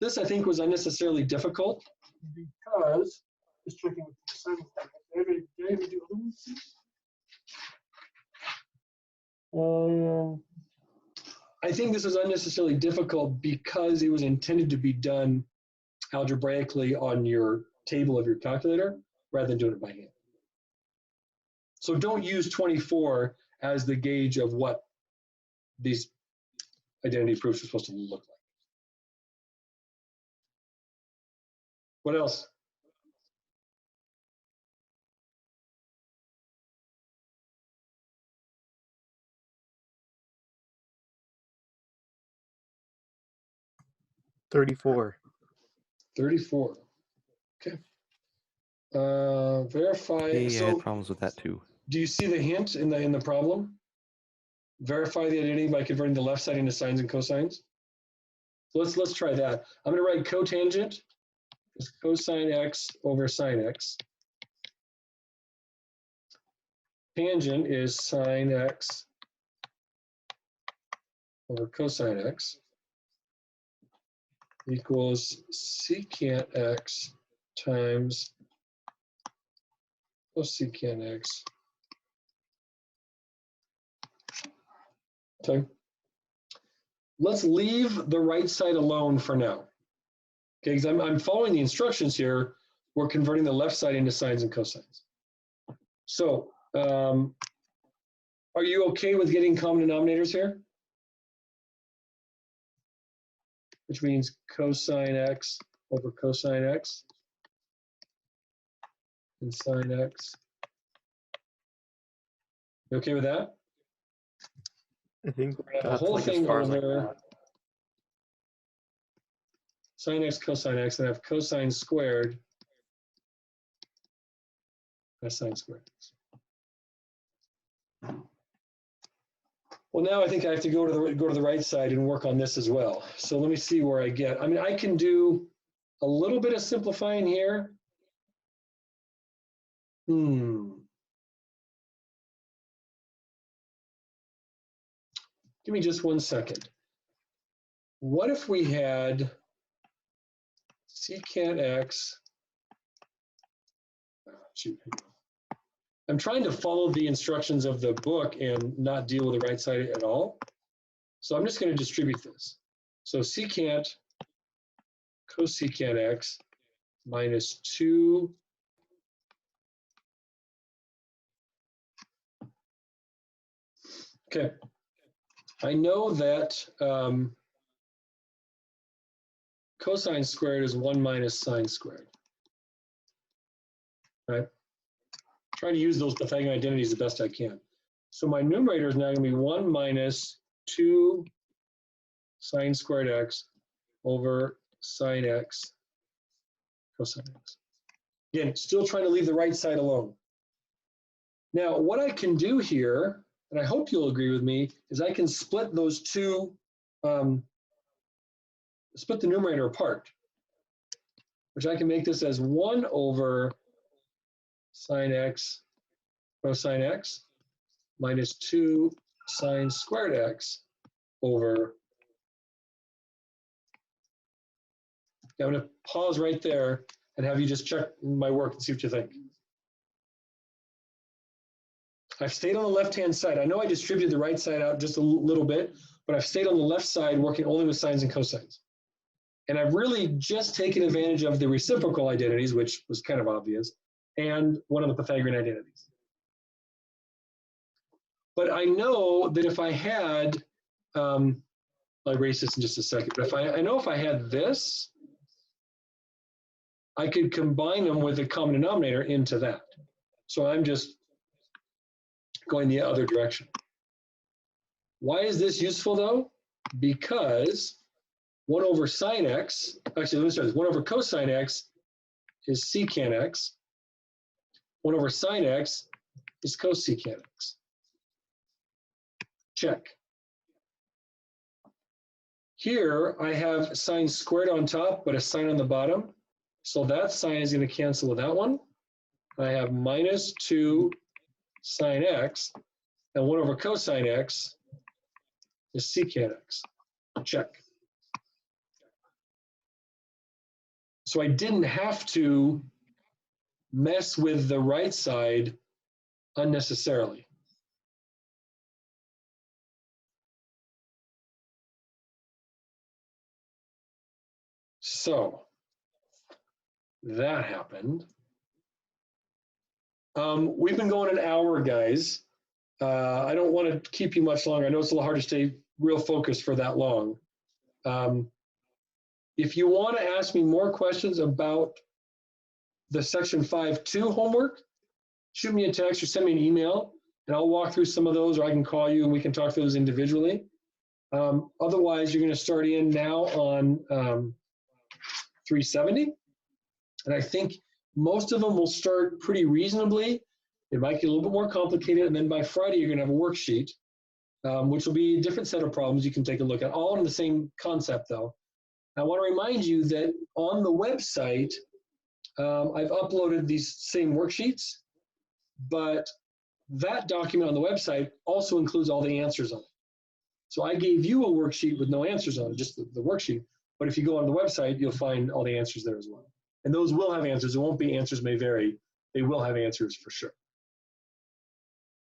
this I think was unnecessarily difficult because just checking with the assignment. I think this was unnecessarily difficult because it was intended to be done algebraically on your table of your calculator rather than doing it by hand. So don't use 24 as the gauge of what these identity proofs are supposed to look like. What else? $34. 34. Okay. Verify. Hey, I So had problems with that too. do you see the hint in the problem? Verify the identity by converting the left side into sines and cosines. So let's try that. I'm going to write cotangent is cosine x over sine x. Tangent is sine x over cosine x equals secant x times cosecant x. Okay. Let's leave the right side alone for now. Okay, because I'm following the instructions here. We're converting the left side into sines and cosines. So, are you okay with getting common denominators here? Which means cosine x over cosine x and sine x. You okay with that? I think The that's whole like as thing far as I over got. sine x cosine x, and I have cosine squared as sine squared x. Well, now I think I have to go to the right side and work on this as well. So let me see where I get. I mean, I can do a little bit of simplifying here. Give me just 1 second. What if we had secant x? Shoot. I'm trying to follow the instructions of the book and not deal with the right side at all. So I'm just going to distribute this. So secant cosecant x minus 2 okay. I know that cosine squared is 1 minus sine squared. Right? Trying to use those Pythagorean identities the best I can. So my numerator is now going to be 1 minus 2 sine squared x over sine x cosine x. Again, still trying to leave the right side alone. Now, what I can do here, and I hope you'll agree with me, is I can split those two, split the numerator apart, which I can make this as 1 over sine x cosine x minus 2 sine squared x over. I'm going to pause right there and have you just check my work and see what you think. I've stayed on the left-hand side. I know I distributed the right side out just a little bit, but I've stayed on the left side working only with sines and cosines. And I've really just taken advantage of the reciprocal identities, which was kind of obvious, and one of the Pythagorean identities. But I know that if I had, I'll erase this in just a second, but if I know if I had this, I could combine them with a common denominator into that. So I'm just going the other direction. Why is this useful though? Because 1 over sine x, actually let me start this, 1 over cosine x is secant x, 1 over sine x is cosecant x. Check. Here I have sine squared on top, but a sine on the bottom. So that sine is going to cancel with that one. I have minus 2 sine x, and 1 over cosine x is secant x. Check. So I didn't have to mess with the right side unnecessarily. So that happened. We've been going an hour, guys. I don't want to keep you much longer. I know it's a little hard to stay real focused for that long. If you want to ask me more questions about the section 5.2 homework, shoot me a text or send me an email, and I'll walk through some of those, or I can call you and we can talk through those individually. Otherwise, you're going to start in now on 370. And I think most of them will start pretty reasonably. It might get a little bit more complicated. And then by Friday, you're going to have a worksheet, which will be a different set of problems you can take a look at, all in the same concept, though. I want to remind you that on the website, I've uploaded these same worksheets, but that document on the website also includes all the answers on it. So I gave you a worksheet with no answers on it, just the worksheet. But if you go on the website, you'll find all the answers there as well. And those will have answers. It won't be answers may vary. They will have answers for sure.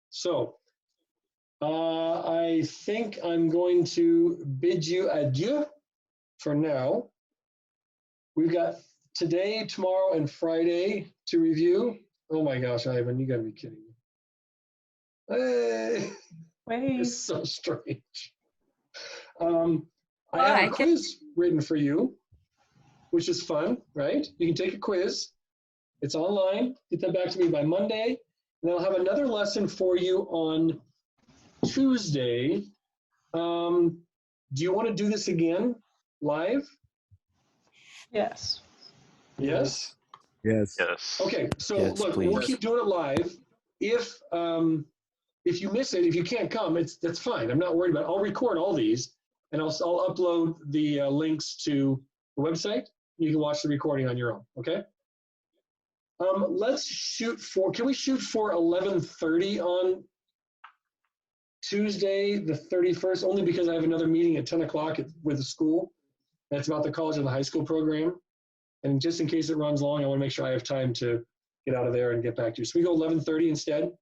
So I think I'm going to bid you adieu for now. We've got today, tomorrow, and Friday to review. Oh my gosh, Ivan, you gotta be kidding me. Hey, it's so strange. I have a quiz written for you, which is fun, right? You can take a quiz. It's online. Get that back to me by Monday. And I'll have another lesson for you on Tuesday. Do you want to do this again live? Yes. Yes? Yes. Yes. Okay, so Yes, look, please. we'll keep doing it live. If you miss it, if you can't come, that's fine. I'm not worried about it. I'll record all these, and I'll upload the links to the website. You can watch the recording on your own, okay? Let's shoot for, can we shoot for 11:30 on Tuesday, the 31st, only because I have another meeting at 10 o'clock with the school. That's about the college and the high school program. And just in case it runs long, I want to make sure I have time to get out of there and get back to you. So we go 11:30 instead?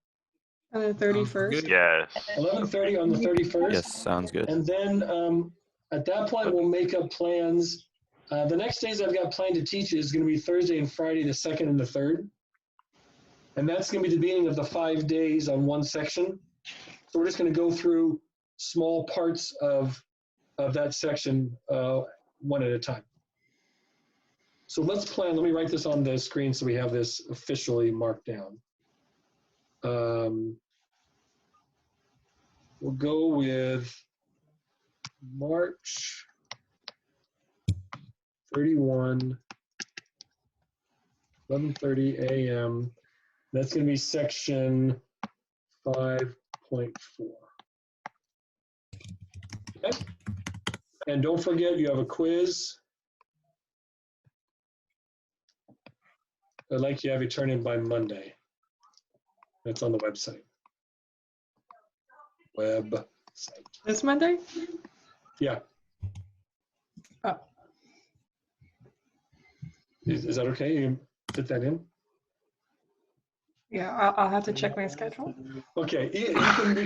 On the 31st? Yes. 11:30 on the 31st? Yes, sounds good. And then at that point, we'll make up plans. The next days I've got planned to teach is going to be Thursday and Friday, the 2nd and the 3rd. And that's going to be the beginning of the 5 days on one section. So we're just going to go through small parts of that section one at a time. So let's plan. Let me write this on the screen so we have this officially marked down. We'll go with March 31, 11:30 a.m. That's going to be section 5.4. Okay. And don't forget, you have a quiz. I'd like you to have it turned in by Monday. That's on the website. Website. This Monday? Yeah. Oh. Is that okay? You fit that in? Yeah, I'll have to check my schedule. Okay. You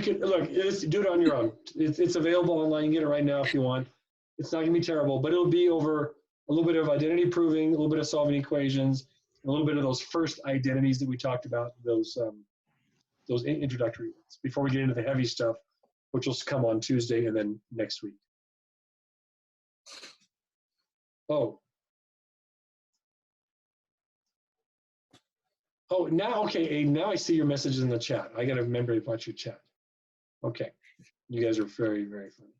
can look, do it on your own. It's available online. You can get it right now if you want. It's not going to be terrible, but it'll be over a little bit of identity proving, a little bit of solving equations, a little bit of those first identities that we talked about, those introductory ones, before we get into the heavy stuff, which will come on Tuesday and then next week. Oh, now, okay, Aiden, now I see your messages in the chat. I got to remember to watch your chat. Okay, you guys are very, very funny.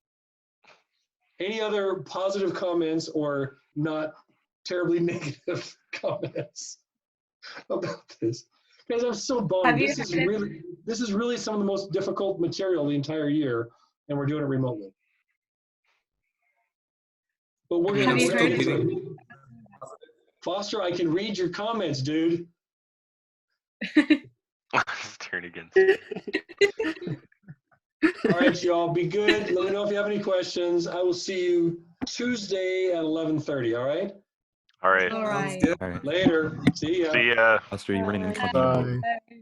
Any other positive comments or not terribly negative comments about this? Guys, I'm so Have bummed. you This is really some of the most difficult material the entire year, and we're doing it remotely. But we're I mean, gonna I'm you we're still gonna get getting. through it. Foster, I can read your comments, dude. His turn again. All right, y'all, be good. Let me know if you have any questions. I will see you Tuesday at 11:30. All right. All right. All right. Sounds good. All right. Later. See ya. See ya. Buster, you running in Bye. 20 minutes. Bye.